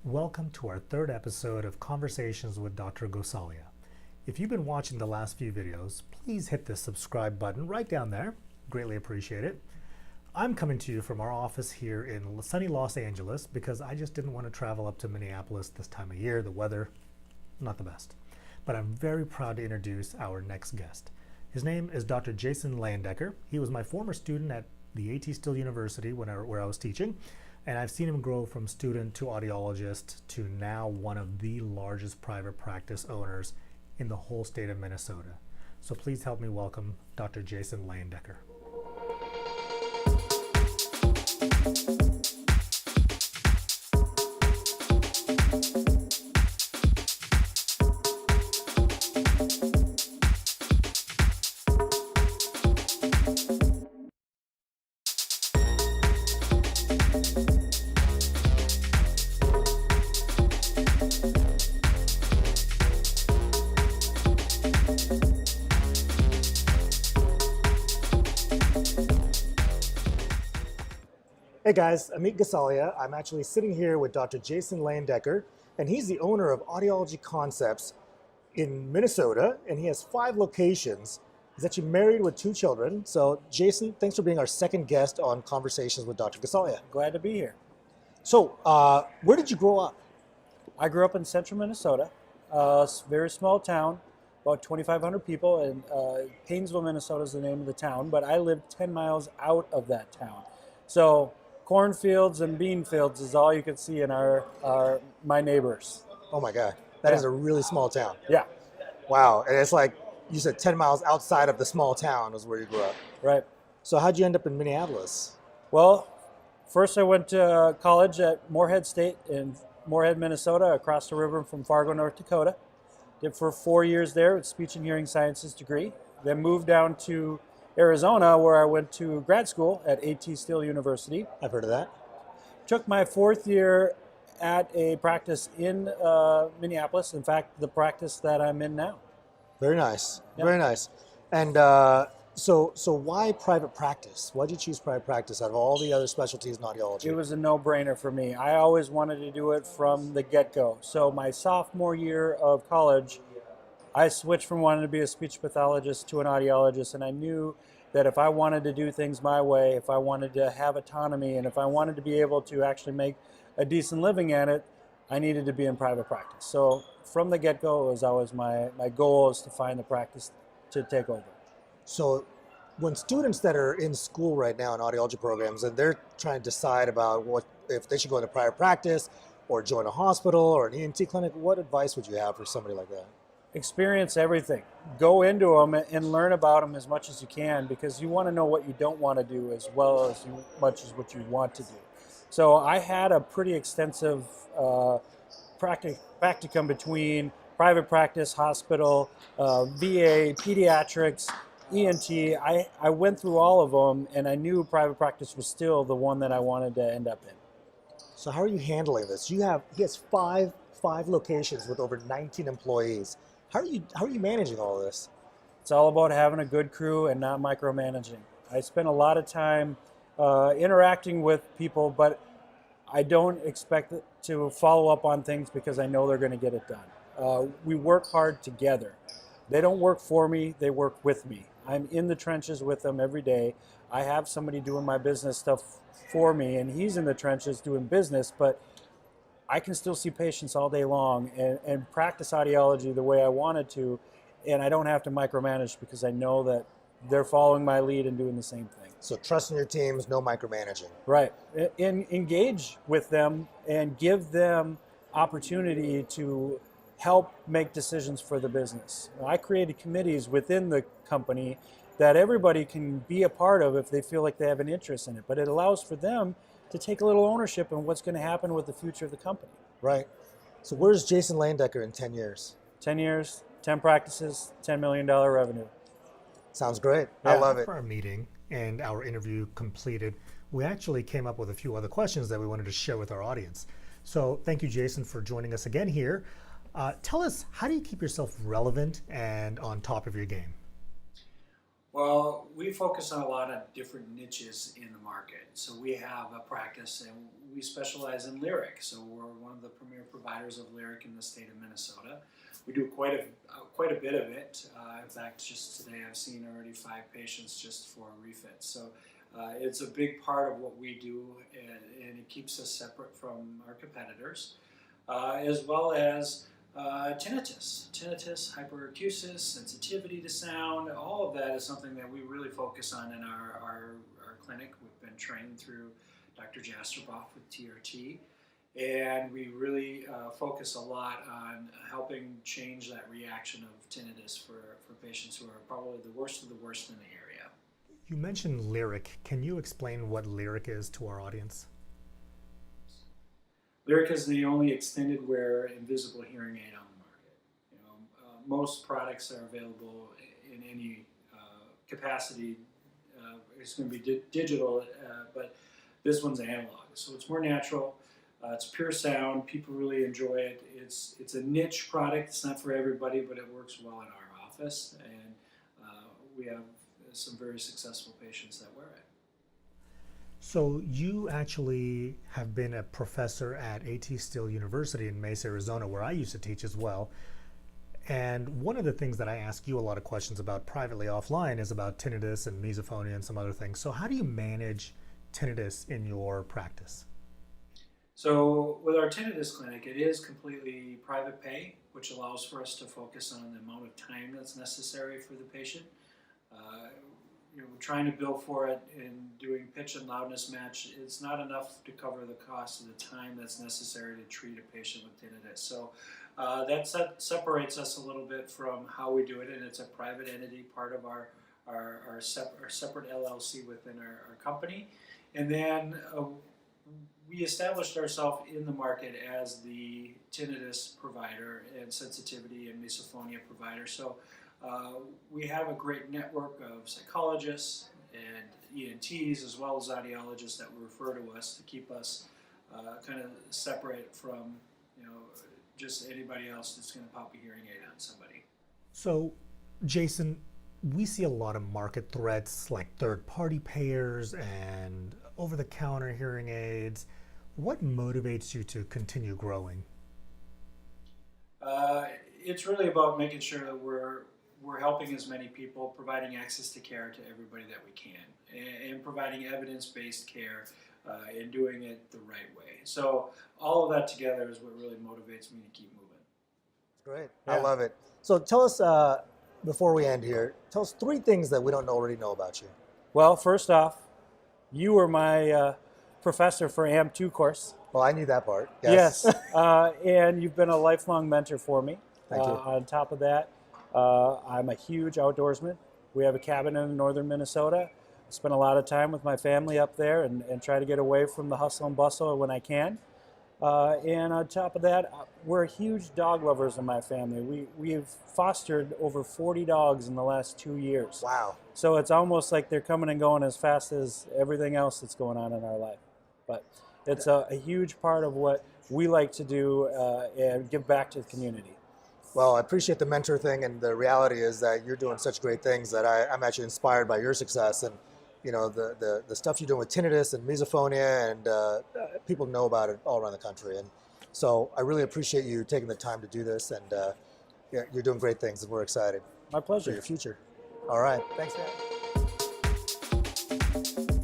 Welcome to our third episode of Conversations with Dr. Gosalia. If you've been watching the last few videos, please hit the subscribe button right down there. Greatly appreciate it. I'm coming to you from our office here in sunny Los Angeles because I just didn't want to travel up to Minneapolis this time of year. The weather, not the best. But I'm very proud to introduce our next guest. His name is Dr. Jason Leyendecker. He was my former student at the A.T. Still University where I was teaching. And I've seen him grow from student to audiologist to now one of the largest private practice owners in the whole state of Minnesota. So please help me welcome Dr. Jason Leyendecker. Hey guys, Amit Gosalia. I'm actually sitting here with Dr. Jason Leyendecker, and he's the owner of Audiology Concepts in Minnesota, and he has 5 locations. He's actually married with 2 children. So Jason, thanks for being our second guest on Conversations with Dr. Gosalia. Glad to be here. So, where did you grow up? I grew up in central Minnesota, a very small town, about 2,500 people, and Paynesville, Minnesota is the name of the town, but I lived 10 miles out of that town. So cornfields and bean fields is all you could see in my neighbors. Oh my God, that is a really small town. Yeah. Wow, and it's like, you said 10 miles outside of the small town is where you grew up. Right. So how'd you end up in Minneapolis? Well, first I went to college at Moorhead State in Moorhead, Minnesota, across the river from Fargo, North Dakota. Did for 4 years there with speech and hearing sciences degree. Then moved down to Arizona, where I went to grad school at A.T. Still University. I've heard of that. Took my 4th year at a practice in Minneapolis. In fact, the practice that I'm in now. Very nice. Yep. Very nice. And so why private practice? Why did you choose private practice out of all the other specialties in audiology? It was a no-brainer for me. I always wanted to do it from the get-go. So my sophomore year of college, I switched from wanting to be a speech pathologist to an audiologist, and I knew that if I wanted to do things my way, if I wanted to have autonomy, and if I wanted to be able to actually make a decent living at it, I needed to be in private practice. So from the get-go, it was always my goal is to find the practice to take over. So when students that are in school right now in audiology programs and they're trying to decide about what if they should go into private practice or join a hospital or an ENT clinic, what advice would you have for somebody like that? Experience everything. Go into them and learn about them as much as you can, because you want to know what you don't want to do as well as much as what you want to do. So I had a pretty extensive practicum between private practice, hospital, VA, pediatrics, ENT. I went through all of them, and I knew private practice was still the one that I wanted to end up in. So how are you handling this? He has five locations with over 19 employees. How are you managing all of this? It's all about having a good crew and not micromanaging. I spend a lot of time interacting with people, but I don't expect to follow up on things because I know they're going to get it done. We work hard together. They don't work for me, they work with me. I'm in the trenches with them every day. I have somebody doing my business stuff for me, and he's in the trenches doing business, but I can still see patients all day long and practice audiology the way I wanted to, and I don't have to micromanage because I know that they're following my lead and doing the same thing. So trust in your teams, no micromanaging. Right. Engage with them and give them opportunity to help make decisions for the business. I created committees within the company that everybody can be a part of if they feel like they have an interest in it, but it allows for them to take a little ownership in what's going to happen with the future of the company. Right. So where's Jason Leyendecker in 10 years? 10 years, 10 practices, $10 million revenue. Sounds great. Yeah. I love it. For our meeting and our interview completed, we actually came up with a few other questions that we wanted to share with our audience. So thank you, Jason, for joining us again here. Tell us, how do you keep yourself relevant and on top of your game? Well, we focus on a lot of different niches in the market. So we have a practice and we specialize in lyric. So we're one of the premier providers of lyric in the state of Minnesota. We do quite a bit of it. In fact, just today I've seen already 5 patients just for refits. So it's a big part of what we do, and it keeps us separate from our competitors, as well as tinnitus, hyperacusis, sensitivity to sound. All of that is something that we really focus on in our clinic. We've been trained through Dr. Jasterboff with TRT, and we really focus a lot on helping change that reaction of tinnitus for patients who are probably the worst of the worst in the area. You mentioned lyric. Can you explain what lyric is to our audience? Lyric is the only extended wear invisible hearing aid on the market. Most products are available in any capacity. It's going to be digital, but this one's analog, so it's more natural. It's pure sound. People really enjoy it. It's a niche product. It's not for everybody, but it works well in our office, and we have some very successful patients that wear it. So you actually have been a professor at A.T. Still University in Mesa, Arizona, where I used to teach as well. And one of the things that I ask you a lot of questions about privately offline is about tinnitus and misophonia and some other things. So how do you manage tinnitus in your practice? So with our tinnitus clinic, it is completely private pay, which allows for us to focus on the amount of time that's necessary for the patient. We're trying to bill for it and doing pitch and loudness match. It's not enough to cover the cost of the time that's necessary to treat a patient with tinnitus. So that separates us a little bit from how we do it, and it's a private entity, part of our separate LLC within our company. And then we established ourselves in the market as the tinnitus provider and sensitivity and misophonia provider. So we have a great network of psychologists and ENTs as well as audiologists that refer to us to keep us kind of separate from just anybody else that's going to pop a hearing aid on somebody. So, Jason, we see a lot of market threats like third-party payers and over-the-counter hearing aids. What motivates you to continue growing? It's really about making sure that we're helping as many people, providing access to care to everybody that we can, and providing evidence-based care and doing it the right way. So all of that together is what really motivates me to keep moving. Great. Yeah. I love it. So tell us, before we end here, tell us 3 things that we don't already know about you. Well, first off, you were my professor for AM2 course. Well, I knew that part. Yes. And you've been a lifelong mentor for me. Thank you. On top of that, I'm a huge outdoorsman. We have a cabin in northern Minnesota. I spend a lot of time with my family up there and try to get away from the hustle and bustle when I can. And on top of that, we're huge dog lovers in my family. We've fostered over 40 dogs in the last 2 years. Wow. So it's almost like they're coming and going as fast as everything else that's going on in our life. But it's a huge part of what we like to do and give back to the community. Well, I appreciate the mentor thing, and the reality is that you're doing such great things that I'm actually inspired by your success. And the stuff you're doing with tinnitus and misophonia, and people know about it all around the country. And so I really appreciate you taking the time to do this, and you're doing great things, and we're excited My pleasure. for your future. All right. Thanks, man.